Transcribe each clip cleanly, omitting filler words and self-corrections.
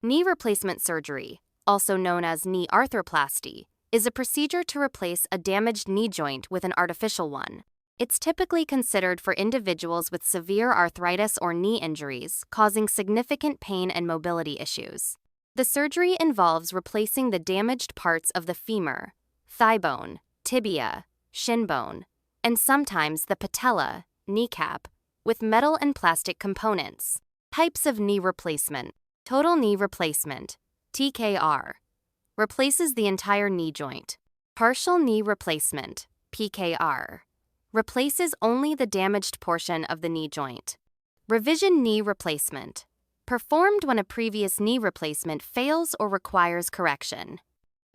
Knee replacement surgery, also known as knee arthroplasty, is a procedure to replace a damaged knee joint with an artificial one. It's typically considered for individuals with severe arthritis or knee injuries, causing significant pain and mobility issues. The surgery involves replacing the damaged parts of the femur, thigh bone, tibia, shin bone, and sometimes the patella, kneecap, with metal and plastic components. Types of knee replacement. Total knee replacement, TKR, replaces the entire knee joint. Partial knee replacement, PKR, replaces only the damaged portion of the knee joint. Revision knee replacement, performed when a previous knee replacement fails or requires correction.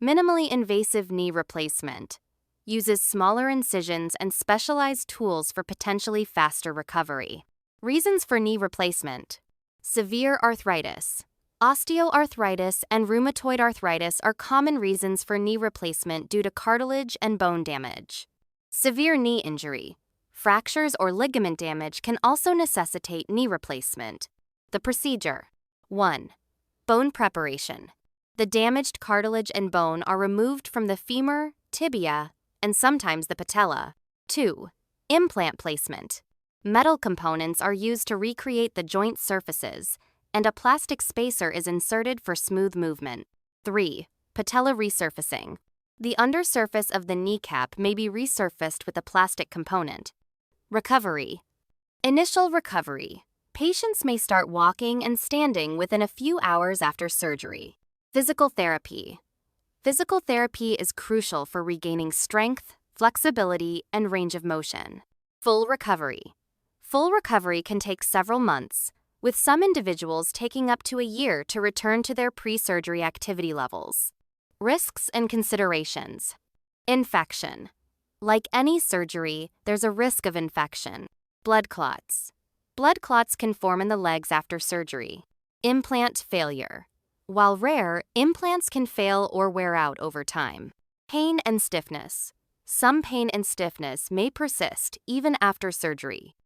Minimally invasive knee replacement, uses smaller incisions and specialized tools for potentially faster recovery. Reasons for knee replacement. Severe arthritis. Osteoarthritis and rheumatoid arthritis are common reasons for knee replacement due to cartilage and bone damage. Severe knee injury. Fractures or ligament damage can also necessitate knee replacement. The procedure. 1. Bone preparation. The damaged cartilage and bone are removed from the femur, tibia, and sometimes the patella. 2. Implant placement. Metal components are used to recreate the joint surfaces, and a plastic spacer is inserted for smooth movement. 3. Patella resurfacing. The undersurface of the kneecap may be resurfaced with a plastic component. Recovery. Initial recovery. Patients may start walking and standing within a few hours after surgery. Physical therapy. Physical therapy is crucial for regaining strength, flexibility, and range of motion. Full recovery. Full recovery can take several months, with some individuals taking up to a year to return to their pre-surgery activity levels. Risks and considerations. Infection. Like any surgery, there's a risk of infection. Blood clots. Blood clots can form in the legs after surgery. Implant failure. While rare, implants can fail or wear out over time. Pain and stiffness. Some pain and stiffness may persist even after surgery.